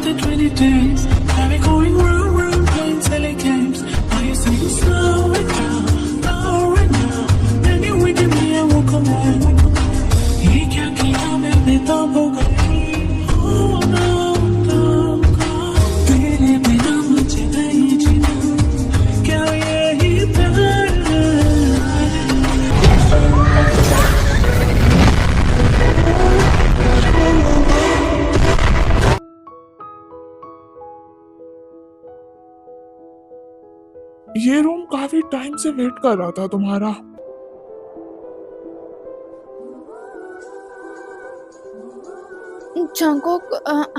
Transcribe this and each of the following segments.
the 20 days. Have it going round, round, playing silly games. Now you say you slow it down. Then you wink at me and walk away. He can't keep up with me, don't go. Oh no, don't go. तेरे बिना मुझे नहीं जीना, क्या यही प्यार है? ये room काफी टाइम से वेट कर रहा था तुम्हारा। जंगकुक,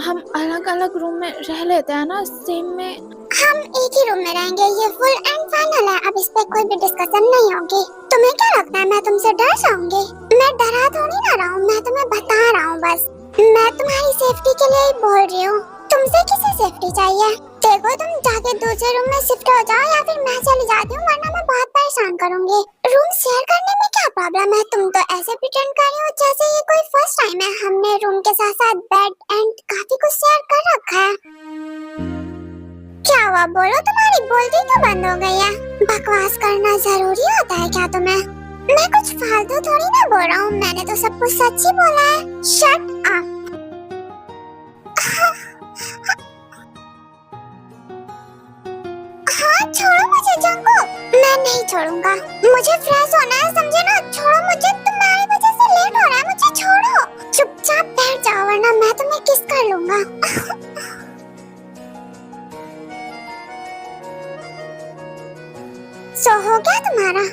हम अलग अलग रूम में रह लेते हैं ना, सेम में। हम एक ही रूम में रहेंगे, ये फुल एंड फाइनल है। अब इस पे कोई भी डिस्कशन नहीं होगी। तुम्हें क्या लगता है मैं तुमसे डर जाऊंगी? मैं डरा थोड़ी ना रहा हूँ, मैं तुम्हें बता रहा हूँ बस। मैं तुम्हारी सेफ्टी के लिए ही बोल रही हूँ। तुमसे किसी सेफ्टी चाहिए? देखो, तुम जाके दूसरे रूम में शिफ्ट हो जाओ या फिर मैं चली जाती हूँ, वरना मैं बहुत परेशान करूंगी। रूम शेयर करने में क्या प्रॉब्लम है? तुम तो ऐसे प्रिटेंड कर रही हो जैसे ये कोई फर्स्ट टाइम है। हमने रूम के साथ साथ बेड एंड काफी कुछ शेयर कर रखा है। क्या हुआ, बोलो, तुम्हारी बोलती तो बंद हो गई है। बकवास करना जरूरी होता है क्या तुम्हें? मैं कुछ फालतू थोड़ी ना बोल रहा हूँ, मैंने तो सब कुछ सच ही बोला है। Shut up. हाँ, छोड़ो मुझे जंगकुक। मैं नहीं छोड़ूंगा, मुझे फ्रेश होना है, समझे ना? छोड़ो मुझे, तुम्हारी वजह से लेट हो रहा है, मुझे छोड़ो। चुपचाप बैठ जाओ वरना मैं तुम्हें किस कर लूंगा। सो हो गया तुम्हारा?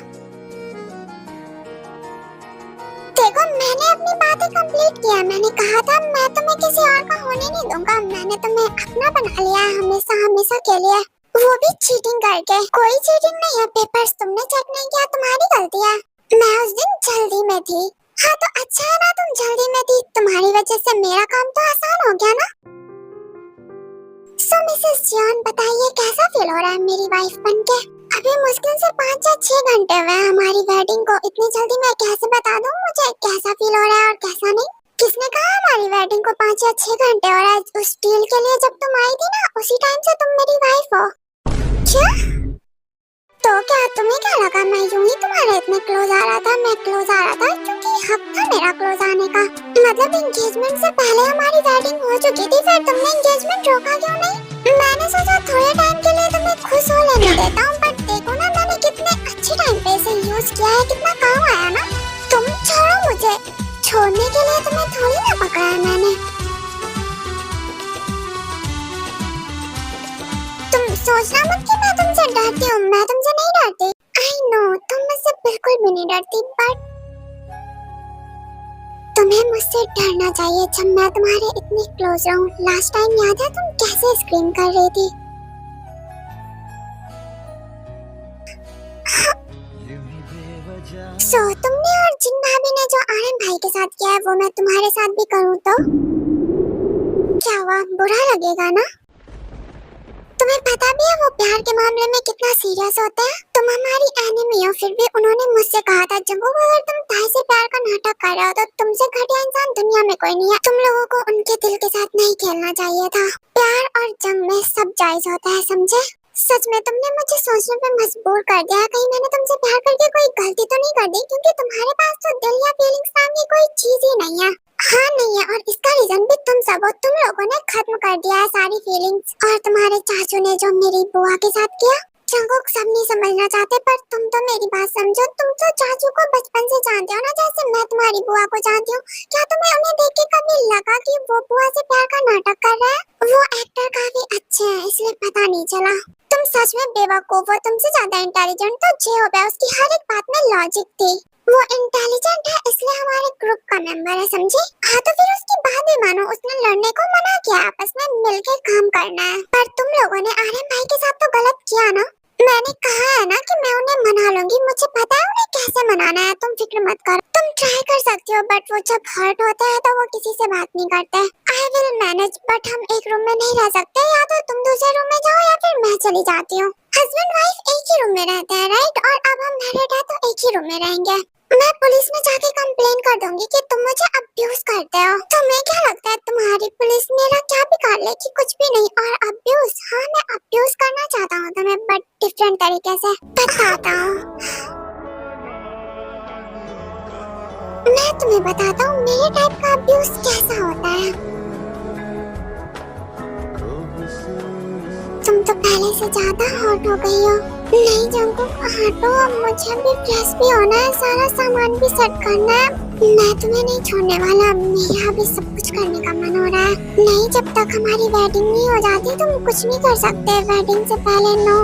देखो, मैंने अपनी बातें कंप्लीट किया। मैंने कहा था मैं तुम्हें किसी और का होने नहीं दूंगा। मैंने तुम्हें अपना बना लिया है हमेशा हमेशा के लिए, वो भी चीटिंग करके। कोई चीटिंग नहीं है, पेपर्स तुमने चेक नहीं किया, तुम्हारी गलती है। मैं उस दिन जल्दी में थी। हाँ तो अच्छा है ना, तुम जल्दी में थी, तुम्हारी वजह से मेरा काम तो आसान हो गया ना। सो मिसेस जॉन, बताइए कैसा फील हो रहा है मेरी वाइफ बनके? अभी मुश्किल से 5 या 6 घंटे हुए हैं हमारी वेडिंग को। इतनी जल्दी मैं कैसे बता दूं मुझे कैसा फील हो रहा है और कैसा नहीं? किसने कहा हमारी वेडिंग को 5 या 6 घंटे हो रहा है? उस डील के लिए जब तुम आई थी ना, उसी टाइम से तुम मेरी वाइफ हो। क्या? तो क्या तुम्हें क्या लगा मैं यूं ही तुम्हारे इतने क्लोज आ रहा था? मैं क्लोज आ रहा था क्योंकि हक था मेरा क्लोज आने का। मतलब एंगेजमेंट से पहले हमारी वेडिंग हो चुकी थी, फिर तुमने एंगेजमेंट रोका क्यों नहीं? मैंने सोचा थोड़े टाइम के लिए तुम्हें खुश हो लेने देता हूँ, बट देखो ना मैंने कितने अच्छे टाइम पे इसे यूज किया है, कितना काम आया ना। तुम छोड़ो मुझे, छोड़ने के लिए तुम्हें थोड़ी ना पकड़ा है मैंने। तुम सोचना मत कि मैं तुमसे डरती हूँ, मैं तुमसे नहीं डरती। आई नो तुम मुझसे बिल्कुल भी नहीं डरती, बट तुम्हें मुझसे डरना चाहिए जब मैं तुम्हारे इतनी क्लोज रहूं। लास्ट टाइम याद है तुम कैसे स्क्रीम कर रही थी? सो तुमने और जिन भाभी ने जो आर्यन भाई के साथ किया है वो मैं तुम्हारे साथ भी करूं तो क्या हुआ, बुरा लगेगा ना? तुम्हें पता भी है वो प्यार के मामले में कितना सीरियस होते हैं। तुम हमारी एनिमी हो, फिर भी उन्होंने मुझसे कहा था जंगकुक अगर तुम ताई से प्यार का नाटक कर रहे हो तो तुमसे घटिया इंसान दुनिया में कोई नहीं है। तुम लोगों को उनके दिल के साथ नहीं खेलना चाहिए था। प्यार और जंग में सब जायज होता है, समझे? सच में तुमने मुझे सोचने पे मजबूर कर दिया। कहीं मैंने तुमसे प्यार करके कोई गलती तो नहीं कर दी? क्योंकि तुम्हारे पास तो दिल या फीलिंग्स नाम की कोई चीज ही नहीं है। हाँ नहीं है, और इसका रीजन भी तुम सब हो। तुम लोगों ने खत्म कर दिया है सारी फीलिंग्स। और तुम्हारे चाचू ने जो मेरी बुआ के साथ किया, जंगकुक सब नहीं समझना चाहते, पर तुम तो मेरी बात समझो। तुम तो चाचू को बचपन से जानते हो ना, जैसे मैं तुम्हारी बुआ को जानती हूँ। क्या तुम्हें उन्हें देख के कभी लगा कि वो बुआ से प्यार का नाटक कर रहा है? वो एक्टर काफी अच्छे हैं इसलिए पता नहीं चला। तुम सच में बेवकूफ हो, तुमसे ज्यादा इंटेलिजेंट तो जे हो गया। उसकी हर एक बात में लॉजिक थी। वो इंटेलिजेंट है इसलिए हमारे ग्रुप का मेंबर है, समझे? हाँ तो फिर उसकी बात भी मानो। उसने लड़ने को मना किया, आपस में मिलकर काम करना है। पर तुम लोगों ने आर्यन भाई के साथ तो गलत किया ना। मैंने कहा है ना कि मैं उन्हें मना लूंगी, मुझे पता है उन्हें कैसे मनाना है। तुम फिक्र मत करो, तुम ट्राई कर सकती हो, बट वो जब हर्ट होता है तो वो किसी से बात नहीं करते। आई विल मैनेज, बट हम एक रूम में नहीं रह सकते। या तो तुम दूसरे रूम में जाओ या फिर मैं चली जाती हूँ। हस्बैंड वाइफ एक ही रूम में रहते हैं, राइट? और अब हम मैरिड है तो एक ही रूम में रहेंगे। मैं पुलिस में जाके कंप्लेन कर दूंगी कि तुम मुझे अब्यूज करते हो। तुम्हें क्या लगता है तुम तुम्हारी पुलिस मेरा क्या बिगाड़ लेगी? कुछ भी नहीं। और अब्यूज, हाँ मैं अब्यूज करना चाहता हूँ तुम्हें, बट डिफरेंट तरीके से। बताता हूँ, मैं तुम्हें बताता हूँ मेरे टाइप का अब्यूज कैसा होता है। तुम तो पहले से ज्यादा हॉट हो गई हो। नहीं जंकुक, हटो, मुझे भी फ्रेश भी होना है, सारा सामान भी सेट करना है। मैं तुम्हें नहीं छोड़ने वाला, मेरा भी सब कुछ करने का मन हो रहा है। नहीं, जब तक हमारी वेडिंग नहीं हो जाती तुम कुछ नहीं कर सकते। वेडिंग से पहले नो,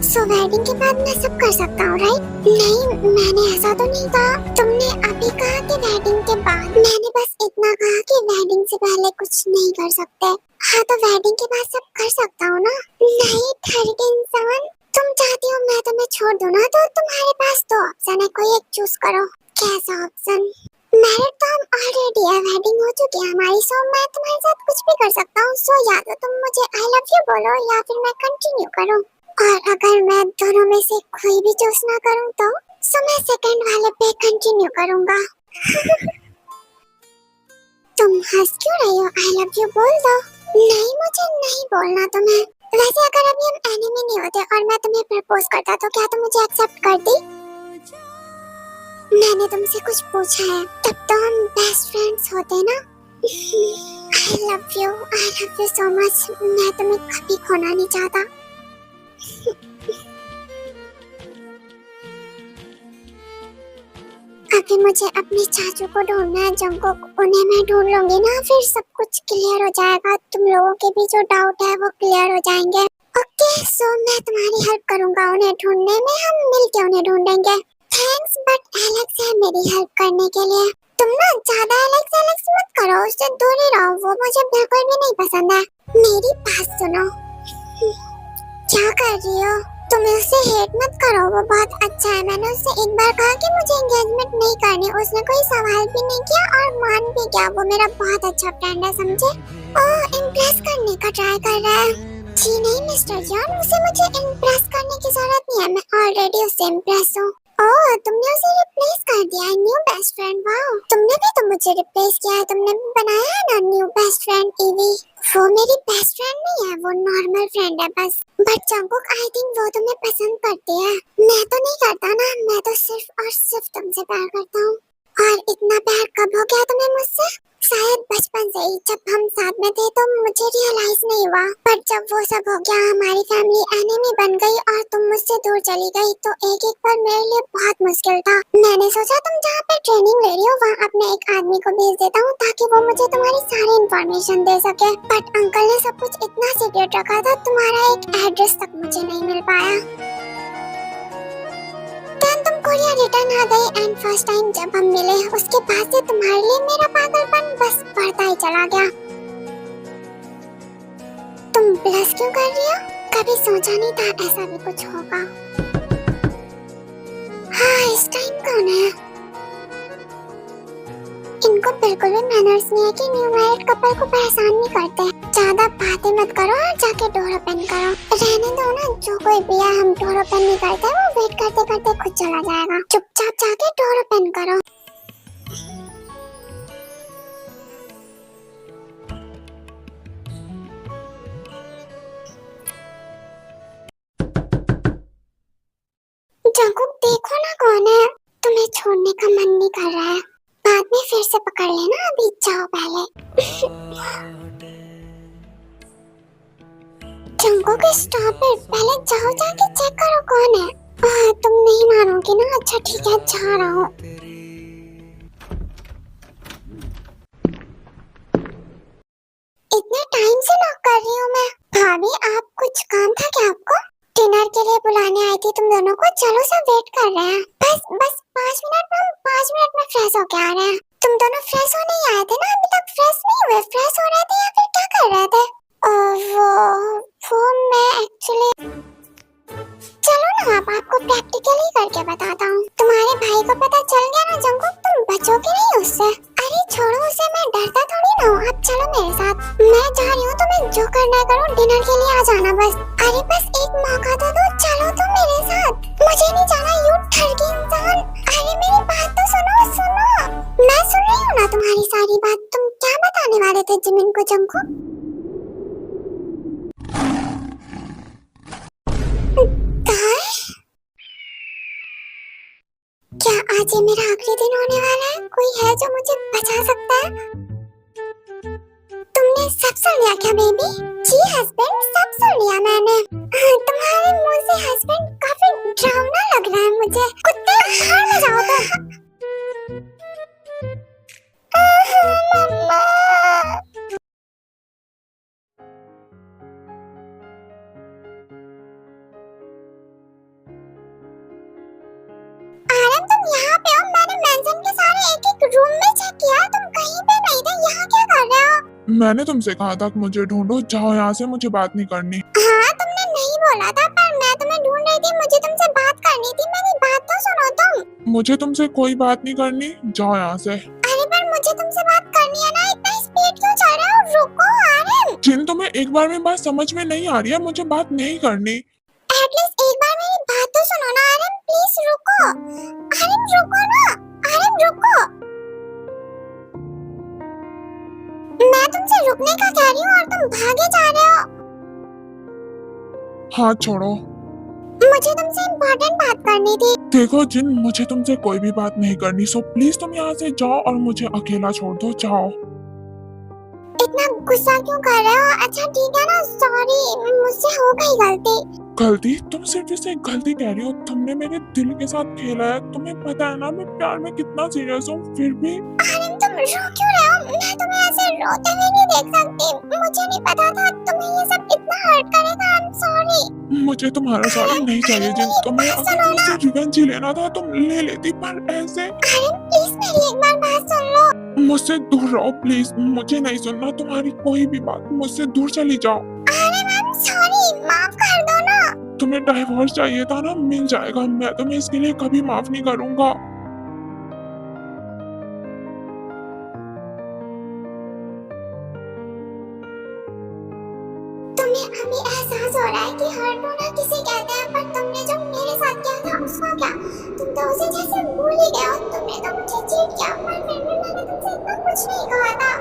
सो वेडिंग के बाद मैं सब कर सकता हूँ, राइट? नहीं, मैंने ऐसा तो नहीं कहा। तुमने अभी कहा कि वेडिंग के बाद। मैंने बस इतना कहा कि वेडिंग से पहले कुछ नहीं कर सकते। हाँ तो वेडिंग के बाद सब कर सकता हूँ ना? नहीं ठहर इंसान, तुम चाहती हो मैं तुम्हें छोड़ दूँ ना? तो तुम्हारे पास दो ऑप्शन है, कोई एक चूज करो। कैसा ऑप्शन? मैरिड तो हम ऑलरेडी है, वेडिंग हो चुकी है हमारी, सो मैं तुम्हारे साथ कुछ भी कर सकता हूँ। सो या तो तुम मुझे आई लव यू बोलो या फिर मैं कंटिन्यू करूँ। और अगर मैं दोनों में से कोई भी चूज ना करूँ तो सो मैं सेकंड वाले पे कंटिन्यू करूँगा। तुम हंस क्यों रही हो? आई लव यू बोल दो। नहीं, मुझे नहीं बोलना तुम्हें। वैसे अगर अभी हम एनिमी नहीं होते और मैं तुम्हें प्रपोज करता तो क्या तुम मुझे एक्सेप्ट करती? मैंने तुमसे कुछ पूछा है, तब तो हम बेस्ट फ्रेंड्स होते ना। I love you so much। मैं तुम्हें कभी खोना नहीं चाहता। अभी मुझे अपने चाचू को ढूंढना है जंकुक, उन्हें मैं ढूंढ लूंगी ना, फिर सब कुछ क्लियर हो जाएगा। तुम लोगों के भी जो डाउट है वो क्लियर हो जाएंगे। ओके, सो मैं तुम्हारी हेल्प करूंगा उन्हें ढूंढने में, हम मिलके उन्हें ढूंढेंगे। थैंक्स, बट एलेक्स है मेरी हेल्प करने के लिए। तुम ना ज्यादा एलेक्स मत करो, उससे दूर ही रहो, वो मुझे बिल्कुल भी नहीं पसंद है। मेरी बात सुनो। क्या कर रही हो? तुम उससे हेट मत करो, वो बहुत अच्छा है। मैंने उससे एक बार कहा कि मुझे एंगेजमेंट नहीं करनी, उसने कोई सवाल भी नहीं किया और मान भी गया। वो मेरा बहुत अच्छा फ्रेंड है, समझे? ओह, इम्प्रेस करने का ट्राई कर रहा है। जी नहीं मिस्टर जॉन, उसे मुझे इम्प्रेस करने की जरूरत नहीं है, मैं ऑलरेडी उससे इम्प्रेस हूँ। ओह, तुमने उसे रिप्लेस कर दिया है, न्यू बेस्ट फ्रेंड। वाओ, तुमने भी तो मुझे रिप्लेस किया है, तुमने भी बनाया है ना न्यू बेस्ट फ्रेंड ईवी। वो मेरी बेस्ट फ्रेंड नहीं है, वो नॉर्मल फ्रेंड है बस। बट जंकुक, आई थिंक वो तुम्हें पसंद करती है। मैं तो नहीं करता ना, मैं तो सिर्फ और सिर्फ तुमसे प्यार करता हूँ। और इतना प्यार कब हो गया तुम्हें मुझसे? शायद बचपन से ही, जब हम साथ में थे तो मुझे रियलाइज नहीं हुआ, पर जब वो सब हो गया, हमारी फैमिली एनिमी बन गई और तुम मुझसे दूर चली गई, तो एक एक पल मेरे लिए बहुत मुश्किल था। मैंने सोचा तुम जहाँ पे ट्रेनिंग ले रही हो वहाँ अपने एक आदमी को भेज देता हूँ ताकि वो मुझे तुम्हारी सारी इन्फॉर्मेशन दे सके। बट अंकल ने सब कुछ इतना सीक्रेट रखा था, तुम्हारा एक एड्रेस तक मुझे नहीं मिल पाया। तुम कोरिया रिटर्न आ गई एंड फर्स्ट टाइम जब हम मिले, उसके बाद से तुम्हारे लिए मेरा पागलपन बस बढ़ता ही चला गया। तुम ब्लश क्यों कर रही हो? कभी सोचा नहीं था ऐसा भी कुछ होगा। हाँ, इस टाइम कौन है? इनको बिल्कुल भी मैनर्स नहीं है कि न्यू मैरिड कपल को परेशान नहीं करते। ज्यादा बातें मत करो और जाके डोर ओपन करो। रहने दो ना, जो कोई भी है, हम डोर ओपन नहीं करते, वो वेट करते करते खुद चला जाएगा। चुपचाप जाके डोर ओपन करो। जंकुक, देखो ना कौन है। तुम्हें छोड़ने का मन नहीं कर रहा है, बाद में फिर से पकड़ लेना, अभी जाओ पहले। जंकुक, स्टॉप इट, पहले जाओ जाके चेक करो कौन है। तुम नहीं मानोगी ना? अच्छा ठीक है, जा रहा हूँ। इतने टाइम से नॉक कर रही हूँ मैं। भाभी, आप कुछ काम था क्या आपको? डिनर के लिए बुलाने आई थी तुम दोनों को। चलो सब वेट कर रहे हैं। बस 5 मिनट में, हम 5 मिनट में फ्रेश होके आ रहे हैं। तुम दोनों फ्रेश होने ही आए थे ना? अभी तक फ्रेश नहीं हुए? फ्रेश हो रहे थे या फिर क्या कर रहे थे? वो मैं एक्चुअली, चलो ना अब आपको प्रैक्टिकली करके बताता हूँ। तुम्हारे भाई को पता चल गया ना जंकुक, तुम बचोगे नहीं उससे। अरे छोड़ो उसे, मैं डरता थोड़ी ना हूँ। आप चलो मेरे साथ, मैं जा रही हूँ, तुम्हें जो करना है करो, डिनर के लिए आ जाना बस। अरे बस एक मौका तो दो, चलो तो मेरे साथ। मुझे नहीं जाना, यू ठरकी इंसान। अरे मेरी बात तो सुनो। मैं सुन रही हूँ ना तुम्हारी सारी बात। तुम क्या बताने वाले थे जिमिन को जब जंगकुक? गाय? क्या आज ये मेरा आखिरी दिन होने वाला है? कोई है जो मुझे बचा सकता है? तुमने सब सुन लिया क्या बेबी? जी हस्बैंड, सब सुन लिया मैंने। तुम्हारे मुंह से हस्बैंड काफी डरावना लग रहा है मुझे। कुत्ते बाहर में जाओ तुम। मम्मा। आरम तुम यहाँ पे हो? मैंने मेंशन के सारे एक-एक रूम में चेक किया, तुम कहीं पे नहीं थे। यहाँ क्या कर रहे हो? मैंने तुमसे कहा था कि मुझे ढूंढो, जाओ यहाँ से, मुझे बात नहीं करनी। हाँ तुमने नहीं बोला था, पर मैं तुम्हें ढूंढ रही थी, मुझे तुमसे बात करनी थी। मेरी बात तो सुनो तुम। मुझे तुमसे कोई बात नहीं करनी, जाओ यहाँ से। अरे पर मुझे तुमसे बात करनी है ना, इतना स्पीड क्यों चल रहे हो? रुको आरम। जिन तुम्हें एक बार में बात समझ में नहीं आ रही है, मुझे बात नहीं करनी। एटलीस्ट एक बार मेरी बात तो सुनो ना आरम, प्लीज रुको। आरम रुको ना, आरम रुको। मैं तुमसे रुकने का कह रही हूँ और तुम भागे जा रहे हो। हाथ छोड़ो। मुझे तुमसे इम्पोर्टेंट बात करनी थी। देखो जिन, मुझे तुमसे कोई भी बात नहीं करनी, सो प्लीज तुम यहाँ से जाओ और मुझे अकेला छोड़ दो, जाओ। इतना गुस्सा क्यों कर रहे हो? अच्छा ठीक है ना, सॉरी, मुझसे हो गई गलती। गलती? तुम सिर्फ इसे गलती कह रही हो। तुमने मेरे दिल के साथ खेला है, तुम्हें पता है ना मैं प्यार में कितना सीरियस हूँ, फिर भी। आरम तुम रो क्यों रहे हो? मैं तुम्हें ऐसे रोते हुए नहीं देख सकती। मुझे नहीं पता था तुम्हें ये सब इतना हर्ट करेगा। I am sorry. मुझे तुम्हारा सॉरी नहीं चाहिए जिन, तुम्हें अगर मुझसे रिवेंज ही लेना था तुम ले लेती, पर ऐसे। आरम प्लीज मेरी एक बार बात सुन लो। मुझसे दूर रहो प्लीज, मुझे नहीं सुनना तुम्हारी कोई भी बात, मुझसे दूर चली जाओ। आरम आई एम सॉरी, माफ कर दो ना। तुम्हें डाइवोर्स चाहिए था ना, मिल जाएगा, मैं तुम्हें इसके लिए कभी माफ नहीं करूंगा। तुम्हें अभी एहसास हो रहा है कि हर्ट होना किसे कहते हैं, पर तुमने जो मेरे साथ किया था उसका क्या? तुम तो उसे जैसे भूल ही गए हो। तुमने तो मुझे चीट किया, पर फिर भी मैंने तुमसे इतना कुछ नहीं कहा था।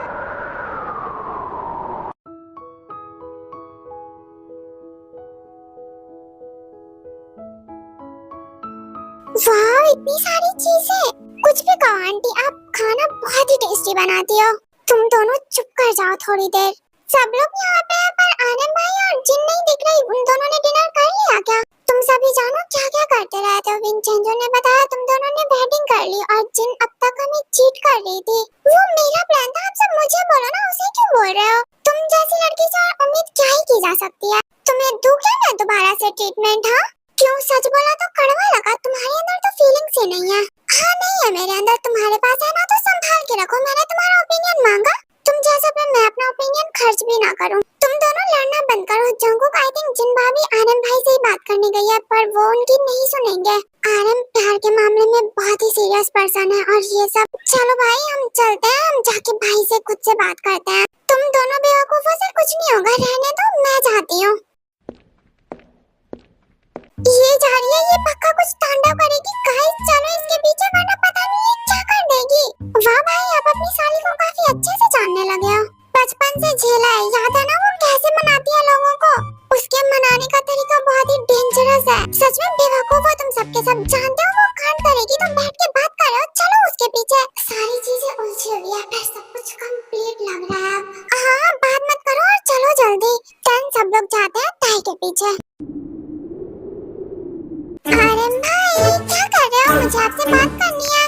वाह इतनी सारी चीजें। कुछ भी कहो आंटी, आप खाना बहुत ही टेस्टी बनाती हो। तुम दोनों चुप कर जाओ थोड़ी देर। सब लोग यहाँ पे हैं, पर आनंद भाई और जिन नहीं दिख रही। उन दोनों ने डिनर कर लिया क्या? तुम सभी जानो क्या क्या करते रहते हो। विंचेंजो ने बताया तुम दोनों ने वेडिंग कर ली और जिन अब तक हमें चीट कर रही थी। वो मेरा प्लान था, आप सब मुझे बोलो ना, उसे क्यों बोल रहे हो? तुम जैसी लड़की से और उम्मीद क्या ही की जा सकती है? तुम्हें दुख है मैं दोबारा से ट्रीटमेंट? हाँ क्यों? सच बोला तो कड़वा लगा। तुम्हारे अंदर तो फीलिंग्स ही नहीं है। हाँ नहीं है मेरे अंदर, तुम्हारे पास है ना, तो संभाल के रखो। मैंने तुम्हारा ओपिनियन मांगा, तुम जैसा पर मैं अपना ओपिनियन खर्च भी ना करूं। तुम दोनों लड़ना बंद करो। जंगकुक आई थिंक जिन भाभी आनंद भाई से ही बात करने गई है, पर वो उनकी नहीं सुनेंगे। आनंद प्यार के मामले में बहुत ही सीरियस पर्सन है और ये सब। चलो भाई हम चलते हैं, हम जाके भाई से खुद से बात करते हैं। तुम दोनों बेवकूफों से कुछ नहीं होगा, रहने दो, मैं जाती हूँ। ये जा रही है, ये पक्का कुछ तांडव करेगी। गाइस चलो इसके पीछे, वरना पता नहीं ये क्या कर देगी। वाह भाई आप अपनी साली को काफी अच्छे से जानने लगे हो। बचपन से झेला है, याद है ना वो कैसे मनाती है लोगों को? उसके मनाने का तरीका बहुत ही डेंजरस है। सच में बेवकूफ हो तुम सबके सब। जानते हो वो कांड करेगी तो बैठ के बात कर रहे हो। चलो उसके पीछे। सारी चीजें उलझी हुई है, पर सब कुछ कंप्लीट लग रहा है। हाँ बात मत करो और चलो जल्दी। सब लोग जाते हैं ताई के पीछे। अरे भाई क्या कर रहे हो? मुझे आपसे बात करनी है।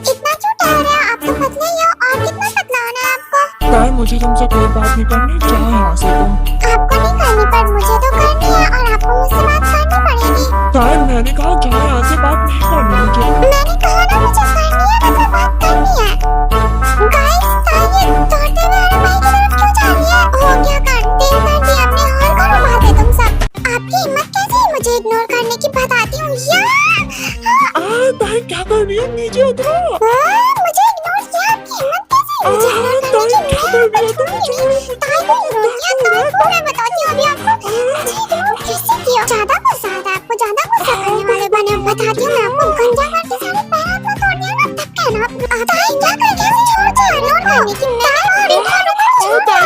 इतना क्यों टहल रहे हो? आप तो पतले ही हो, और कितना पतला होना है आपको? ताई मुझे तुमसे कोई बात नहीं करनी, जाओ यहाँ से तुम। आपको नहीं करनी, पर मुझे तो करनी है और आपको मुझसे बात करनी पड़ेगी। ताई मैंने कहा जाओ यहाँ से, बात नहीं करनी मुझे। मैंने कहा ना मुझे करनी है, मतलब बात करनी है। गाइस ताई ये दौड़ते हुए आनंद भाई की तरफ क्यों जा रही है? हो गया कांड, देर कर दी हमने, और करो बातें तुम सब। आपकी हिम्मत कैसे है मुझे इग्नोर करने की? बताती हूँ यार। ताई क्या कर रही हो? नीचे उतरो। मुझे इग्नोर किया, आपकी हिम्मत कैसे है मुझे इग्नोर करने की? क्या कर रही हो तुम? ताई को इग्नोर किया, ताई को मैं बताती हूँ अभी आपको। मुझे इग्नोर कैसे किया? ज्यादा गुस्सा आता है आपको, ज्यादा गुस्सा करने वाले बने। बताती हूँ मैं आपको, गंजा करके सारे पैर अपना तोड़ दिया ना, तब कहना। ताई क्या कर, कैसे छोड़ जा रहे हो? करने की मैं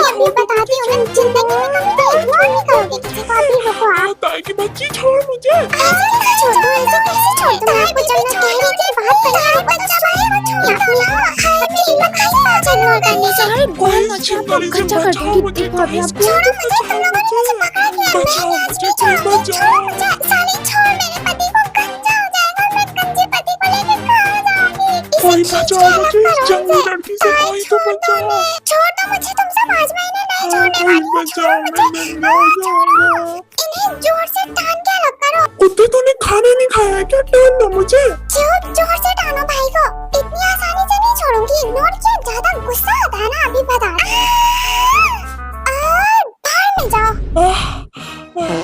अभी बताती हूँ मैं जिंदगी में कभी इग्नोर नहीं करोगे किसी को अभी रुको आप ताई की बच्ची छोड़ मुझे। ऐसे कैसे छोड़ दूँ ऐसे कैसे छोड़ दूँ मैं आपको जब मैं कह रही थी बात करने की बच्चा भाई मेरी हिम्मत नहीं बात इग्नोर करने की अरे बहुत मजा आपको खर्चा कर दूंगी देखो अभी आप छोड़ो मुझे तुम लोगों ने मुझे पकड़ा दिया बचाओ मुझे, छोड़ बचाओ। मुझे साली छोड़ मेरे पति को गंजा हो जाएगा मैं गंजे पति को लेकर कहाँ जाऊंगी कोई बचाओ मुझे, इस जंगली लड़की से कोई तो बचाओ। छोड़ दो मुझे तुमसे आज मैं इन्हें नहीं छोड़ने वाली हूँ बचाओ, मैं नंगा हो जाऊंगा। इन्हें जोर से टान के अलग करो कुत्ते तूने खाना नहीं खाया है क्या? टान दो मुझे। क्यों जोर से टानो भाई को इतनी आसानी से नहीं छोड़ूंगी इग्नोर किया ज्यादा गुस्सा आता है ना अभी बता बाहर में जाओ आह, आह।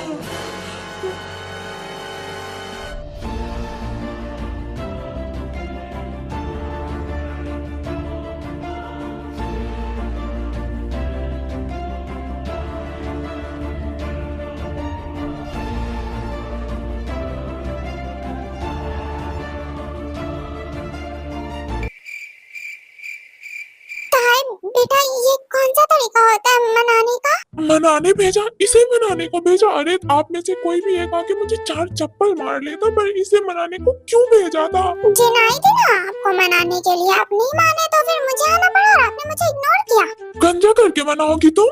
बेटा ये कौन सा तरीका होता है मनाने का मनाने भेजा, इसे मनाने को भेजा। अरे आप में से कोई भी एक आके मुझे 4 चप्पल मार लेता, पर इसे मनाने को क्यों भेजा था? जिनाई थी ना आपको मनाने के लिए आप नहीं माने तो फिर मुझे आना पड़ा और आपने मुझे इग्नोर किया गंजा करके मनाओगी तुम?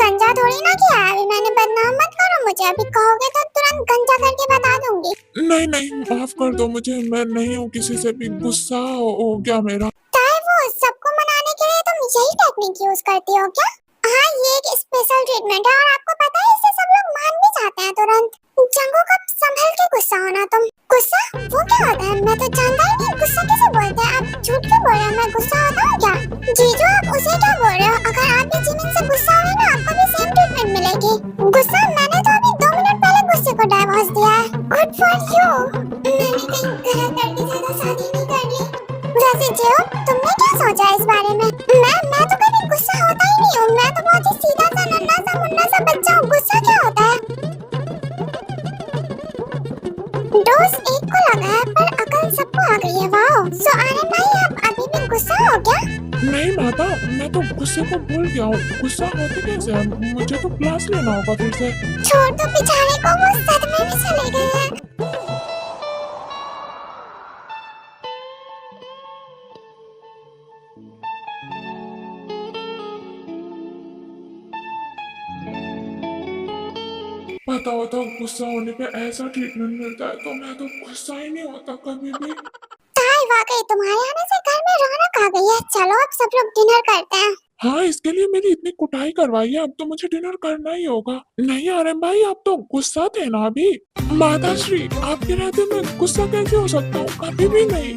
गंजा थोड़ी ना किया है अभी मैंने बदनाम मत करो मुझे अभी कहोगे तो तुरंत गंजा करके बता दूंगी नहीं नहीं, माफ कर दो मुझे, मैं नहीं हूँ किसी से भी। गुस्सा हो गया मेरा। ताई वो सबको मनाने के लिए तुम यही टेक्निक यूज करती हो क्या? हाँ ये एक स्पेशल ट्रीटमेंट है और आपको पता है इससे सब लोग मान भी जाते हैं तुरंत। जंगू कब संभल के गुस्सा होना तुम। गुस्सा वो क्या होता है मैं तो जानता ही नहीं गुस्सा किसे बोलते हैं। आप झूठ क्यों बोल रहे हो मैं गुस्सा होता हूँ क्या? जीजू आप उसे क्या बोल रहे हो? अगर आप भी जिमिन से गुस्सा हुए ना आपको भी सेम ट्रीटमेंट मिलेगी। गुस्सा मैंने तो अभी 2 मिनट पहले गुस्से को डाइवोर्स दिया है। Good for you. मैंने कहीं गलत लड़की से तो शादी नहीं कर ली। वैसे जियो तुमने क्या सोचा इस बारे में? मैं तो कभी गुस्सा होता ही नहीं हूँ। मैं तो बहुत ही सीधा सा नन्हा सा मुन्ना सा बच्चा हूँ। गुस्सा क्या होता है? डोज एक को लगा है पर अकल सबको आ गई है। वाओ सो आर्यन भाई आप अभी भी गुस्सा हो क्या? नहीं माता, मैं तो गुस्से को भूल गया हूँ। गुस्सा होते कैसे है? मुझे तो क्लास लेना होगा फिर से। छोड़ दो बेचारे को वो सदमे में चले गए हैं। बताओ तो गुस्सा होने पे ऐसा ट्रीटमेंट मिलता है तो मैं तो गुस्सा ही नहीं होता कभी भी। ताई वाकई तुम्हारे आने से घर में रौनक आ गई है। चलो अब सब लोग डिनर करते हैं। हाँ इसके लिए मेरी इतनी कुटाई करवाई है, अब तो मुझे डिनर करना ही होगा। नहीं आर्यन भाई आप तो गुस्सा थे ना अभी। माता श्री आपके रहते मैं गुस्सा कैसे हो सकता हूँ? कभी भी नहीं।